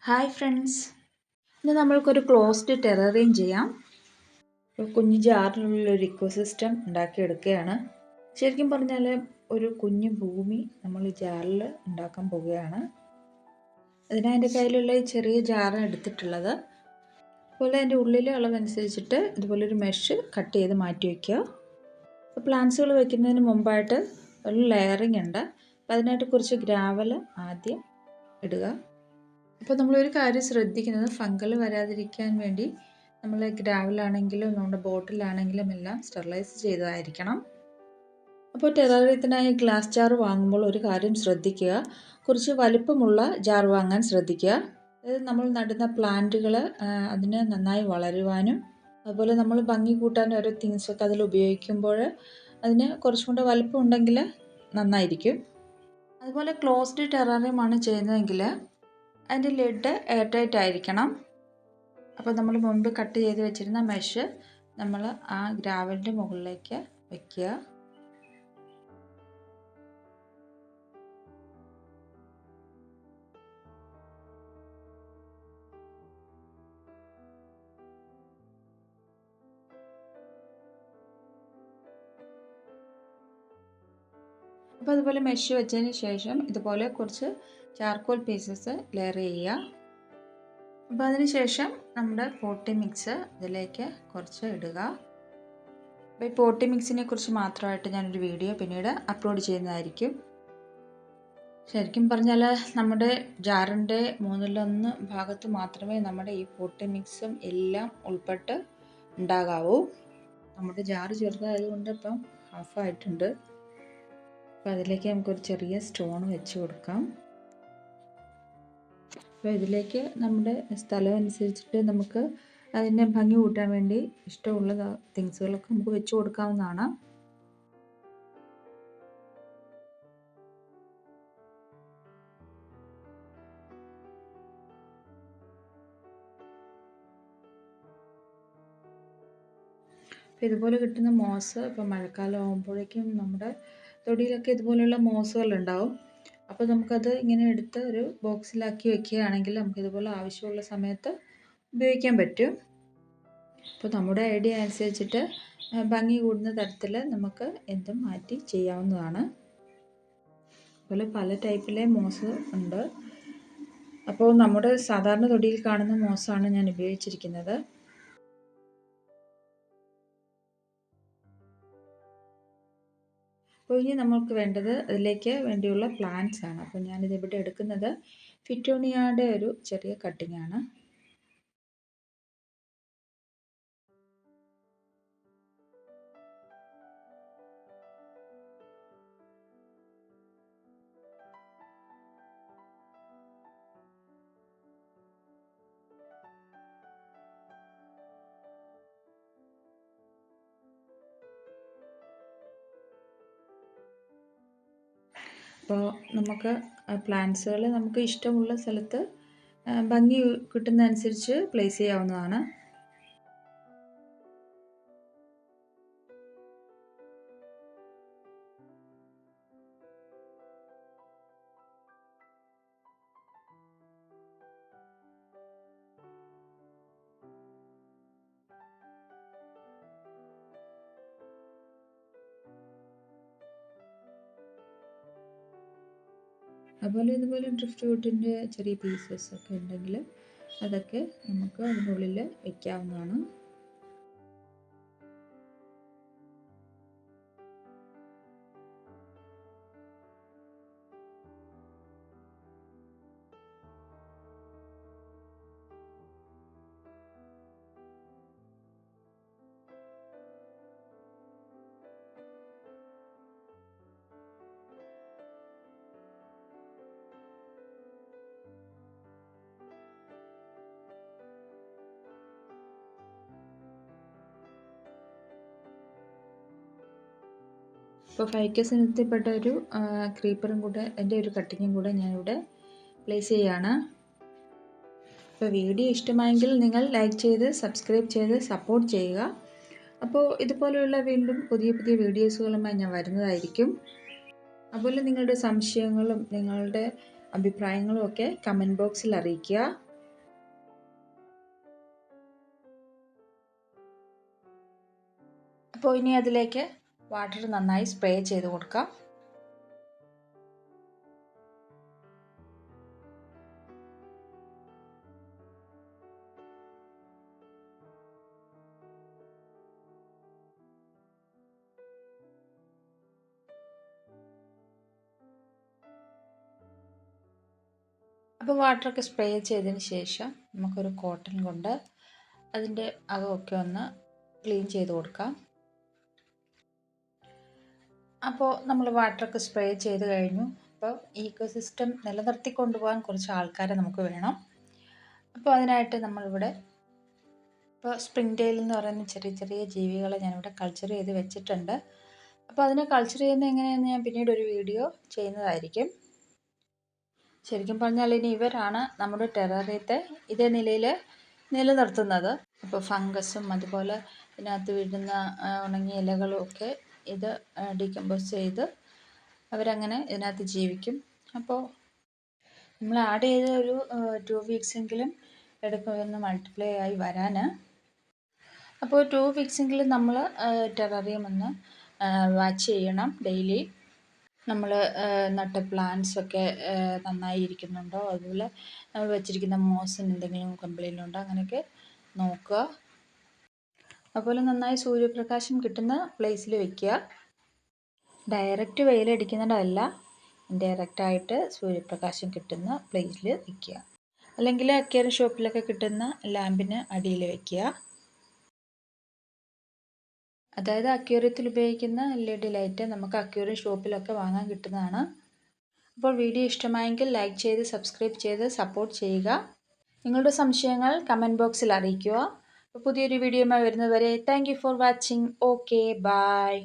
Hi friends, ഇന്ന് നമ്മൾക്കൊരു closed terrarium ചെയ്യാം. ഒരു കുഞ്ഞു ജാറിനുള്ളിലൊരു ഇക്കോസിസ്റ്റം ഉണ്ടാക്കിയെടുക്കുകയാണ്. ശരിക്കും പറഞ്ഞാൽ ഒരു കുഞ്ഞു ഭൂമി നമ്മൾ ഈ ജാറിൽ ഉണ്ടാക്കാൻ പോവുകയാണ്. അതിനായി എൻ്റെ കയ്യിലുള്ള ഈ ചെറിയ ജാറാണ് എടുത്തിട്ടുള്ളത്. അതുപോലെ അതിൻ്റെ ഉള്ളിലെ അളവനുസരിച്ചിട്ട് ഇതുപോലൊരു മെഷ് കട്ട് ചെയ്ത് മാറ്റി വയ്ക്കുക. അപ്പോൾ പ്ലാന്റ്സുകൾ വയ്ക്കുന്നതിന് മുമ്പായിട്ട് ഒരു ലെയറിങ് ഉണ്ട്. അപ്പോൾ അതിനായിട്ട് കുറച്ച് ഗ്രാവൽ ആദ്യം ഇടുക. അപ്പോൾ നമ്മളൊരു കാര്യം ശ്രദ്ധിക്കുന്നത് ഫംഗൽ വരാതിരിക്കാൻ വേണ്ടി നമ്മൾ ഗ്രാവലാണെങ്കിലും നമ്മുടെ ബോട്ടിലാണെങ്കിലും എല്ലാം സ്റ്റെറിലൈസ് ചെയ്തതായിരിക്കണം. അപ്പോൾ ടെററിയത്തിനായി ഗ്ലാസ് ജാർ വാങ്ങുമ്പോൾ ഒരു കാര്യം ശ്രദ്ധിക്കുക, കുറച്ച് വലിപ്പമുള്ള ജാർ വാങ്ങാൻ ശ്രദ്ധിക്കുക. അതായത് നമ്മൾ നടുന്ന പ്ലാന്റുകൾ അതിന് നന്നായി വളരുവാനും അതുപോലെ നമ്മൾ ഭംഗി കൂട്ടാൻ ഓരോ തിങ്സൊക്കെ അതിൽ ഉപയോഗിക്കുമ്പോൾ അതിന് കുറച്ചും കൂടെ വലിപ്പം ഉണ്ടെങ്കിൽ നന്നായിരിക്കും. അതുപോലെ ക്ലോസ്ഡ് ടെററിയമാണ് ചെയ്യുന്നതെങ്കിൽ അതിൻ്റെ ലിഡ് എയർ ടൈറ്റ് ആയിരിക്കണം. അപ്പോൾ നമ്മൾ മുൻപ് കട്ട് ചെയ്ത് വെച്ചിരുന്ന മെഷ് നമ്മൾ ആ ഗ്രാവലിൻ്റെ മുകളിലേക്ക് വയ്ക്കുക. അപ്പോൾ അതുപോലെ മെഷ് വെച്ചതിന് ശേഷം ഇതുപോലെ കുറച്ച് ചാർക്കോൾ പീസസ് ലെയർ ചെയ്യുക. അപ്പോൾ അതിന് ശേഷം നമ്മുടെ പോട്ടി മിക്സ് ഇതിലേക്ക് കുറച്ച് ഇടുക. അപ്പോൾ ഈ പോട്ടി മിക്സിനെ കുറിച്ച് മാത്രമായിട്ട് ഞാനൊരു വീഡിയോ പിന്നീട് അപ്ലോഡ് ചെയ്യുന്നതായിരിക്കും. ശരിക്കും പറഞ്ഞാൽ നമ്മുടെ ജാറിൻ്റെ 1/3 ഭാഗത്ത് മാത്രമേ നമ്മുടെ ഈ പോട്ടി മിക്സും എല്ലാം ഉൾപ്പെട്ട് ഉണ്ടാകാവൂ. നമ്മുടെ ജാറ് ചെറുതായതുകൊണ്ട് ഇപ്പം ഹാഫായിട്ടുണ്ട്. അപ്പോൾ അതിലേക്ക് നമുക്കൊരു ചെറിയ സ്റ്റോൺ വെച്ച് കൊടുക്കാം. അപ്പോൾ ഇതിലേക്ക് നമ്മുടെ സ്ഥലം അനുസരിച്ചിട്ട് നമുക്ക് അതിനെ ഭംഗി കൂട്ടാൻ വേണ്ടി ഇഷ്ടമുള്ള തിങ്സുകളൊക്കെ നമുക്ക് വെച്ച് കൊടുക്കാവുന്നതാണ്. അപ്പോൾ ഇതുപോലെ കിട്ടുന്ന മോസ് ഇപ്പോൾ മഴക്കാലം ആകുമ്പോഴേക്കും നമ്മുടെ തൊടിയിലൊക്കെ ഇതുപോലെയുള്ള മോസുകളുണ്ടാവും. അപ്പോൾ നമുക്കത് ഇങ്ങനെ എടുത്ത് ഒരു ബോക്സിലാക്കി വെക്കുകയാണെങ്കിൽ നമുക്കിതുപോലെ ആവശ്യമുള്ള സമയത്ത് ഉപയോഗിക്കാൻ പറ്റും. അപ്പോൾ നമ്മുടെ ഐഡിയ അനുസരിച്ചിട്ട് ഭംഗി കൂടുന്ന തരത്തിൽ നമുക്ക് എന്തും മാറ്റി ചെയ്യാവുന്നതാണ്. അതുപോലെ പല ടൈപ്പിലെ മോസ് ഉണ്ട്. അപ്പോൾ നമ്മുടെ സാധാരണ തൊടിയിൽ കാണുന്ന മോസാണ് ഞാൻ ഉപയോഗിച്ചിരിക്കുന്നത്. അപ്പോൾ ഇനി നമുക്ക് വേണ്ടത് അതിലേക്ക് വേണ്ടിയുള്ള പ്ലാന്റ്സ് ആണ്. അപ്പോൾ ഞാനിതിവിടെ എടുക്കുന്നത് ഫിറ്റോണിയയുടെ ഒരു ചെറിയ കട്ടിംഗ് ആണ്. അപ്പോൾ നമുക്ക് പ്ലാന്റ്സുകൾ നമുക്ക് ഇഷ്ടമുള്ള സ്ഥലത്ത് ഭംഗി കിട്ടുന്നതനുസരിച്ച് പ്ലേസ് ചെയ്യാവുന്നതാണ്. അതുപോലെ ഇതുപോലെ ഡ്രിഫ്റ്റ് വുഡിൻ്റെ ചെറിയ പീസസ് ഒക്കെ ഉണ്ടെങ്കിൽ അതൊക്കെ നമുക്ക് അതിനുള്ളിൽ വയ്ക്കാവുന്നതാണ്. ഇപ്പോൾ ഫൈക്കസ് ഇനത്തിൽപ്പെട്ട ഒരു ക്രീപ്പറും കൂടെ എൻ്റെ ഒരു കട്ടിങ്ങും കൂടെ ഞാനിവിടെ പ്ലേസ് ചെയ്യുകയാണ്. അപ്പോൾ വീഡിയോ ഇഷ്ടമായെങ്കിൽ നിങ്ങൾ ലൈക്ക് ചെയ്ത് സബ്സ്ക്രൈബ് ചെയ്ത് സപ്പോർട്ട് ചെയ്യുക. അപ്പോൾ ഇതുപോലെയുള്ള വീണ്ടും പുതിയ പുതിയ വീഡിയോസുകളുമായി ഞാൻ വരുന്നതായിരിക്കും. അതുപോലെ നിങ്ങളുടെ സംശയങ്ങളും നിങ്ങളുടെ അഭിപ്രായങ്ങളും ഒക്കെ കമൻറ്റ് ബോക്സിൽ അറിയിക്കുക. അപ്പോൾ ഇനി അതിലേക്ക് വാട്ടർ നന്നായി സ്പ്രേ ചെയ്ത് കൊടുക്കാം. അപ്പോൾ വാട്ടറൊക്കെ സ്പ്രേ ചെയ്തതിന് ശേഷം നമുക്കൊരു കോട്ടൺ കൊണ്ട് അതിൻ്റെ അകമൊക്കെ ഒന്ന് ക്ലീൻ ചെയ്ത് കൊടുക്കാം. അപ്പോൾ നമ്മൾ വാട്ടറൊക്കെ സ്പ്രേ ചെയ്ത് കഴിഞ്ഞു. അപ്പോൾ ഈക്കോസിസ്റ്റം നിലനിർത്തി കൊണ്ടുപോകാൻ കുറച്ച് ആൾക്കാരെ നമുക്ക് വേണം. അപ്പോൾ അതിനായിട്ട് നമ്മളിവിടെ ഇപ്പോൾ സ്പ്രിംഗ് ടെയിൽ എന്ന് പറയുന്ന ചെറിയ ചെറിയ ജീവികളെ ഞാനിവിടെ കൾച്ചർ ചെയ്ത് വെച്ചിട്ടുണ്ട്. അപ്പോൾ അതിനെ കൾച്ചർ ചെയ്യുന്നത് എങ്ങനെയാണെന്ന് ഞാൻ പിന്നീട് ഒരു വീഡിയോ ചെയ്യുന്നതായിരിക്കും. ശരിക്കും പറഞ്ഞാൽ ഇനി ഇവരാണ് നമ്മുടെ ടെററിയത്തെ ഇതേ നിലയിൽ നിലനിർത്തുന്നത്. അപ്പോൾ ഫംഗസും അതുപോലെ ഇതിനകത്ത് വീഴുന്ന ഉണങ്ങിയ ഇലകളും ഒക്കെ ഇത് ഡീകമ്പോസ് ചെയ്ത് അവരങ്ങനെ ഇതിനകത്ത് ജീവിക്കും. അപ്പോൾ നമ്മൾ ആഡ് ചെയ്ത ഒരു 2 വീക്സെങ്കിലും എടുക്കും ഒന്ന് മൾട്ടിപ്ലൈ ആയി വരാൻ. അപ്പോൾ 2 വീക്സെങ്കിലും നമ്മൾ ടെററിയം ഒന്ന് വാച്ച് ചെയ്യണം ഡെയിലി. നമ്മൾ നട്ട പ്ലാന്റ്സൊക്കെ നന്നായി ഇരിക്കുന്നുണ്ടോ, അതുപോലെ നമ്മൾ വെച്ചിരിക്കുന്ന മോസിന് എന്തെങ്കിലും കംപ്ലൈൻ്റ് ഉണ്ടോ അങ്ങനെയൊക്കെ നോക്കുക. അതുപോലെ നന്നായി സൂര്യപ്രകാശം കിട്ടുന്ന പ്ലേസിൽ വെക്കുക. ഡയറക്റ്റ് വെയിലടിക്കുന്നിടമല്ല, ഇൻഡയറക്റ്റായിട്ട് സൂര്യപ്രകാശം കിട്ടുന്ന പ്ലേസിൽ വെക്കുക. അല്ലെങ്കിൽ അക്വേറിയം ഷോപ്പിലൊക്കെ കിട്ടുന്ന ലാമ്പിന് അടിയിൽ വെക്കുക. അതായത് അക്വേറിയത്തിൽ ഉപയോഗിക്കുന്ന LED ലൈറ്റ് നമുക്ക് അക്വേറിയം ഷോപ്പിലൊക്കെ വാങ്ങാൻ കിട്ടുന്നതാണ്. അപ്പോൾ വീഡിയോ ഇഷ്ടമായെങ്കിൽ ലൈക്ക് ചെയ്ത് സബ്സ്ക്രൈബ് ചെയ്ത് സപ്പോർട്ട് ചെയ്യുക. നിങ്ങളുടെ സംശയങ്ങൾ കമൻറ്റ് ബോക്സിൽ അറിയിക്കുക. പുതിയൊരു വീഡിയോയുമായി വരുന്നതുവരെ thank you for watching. Okay, by.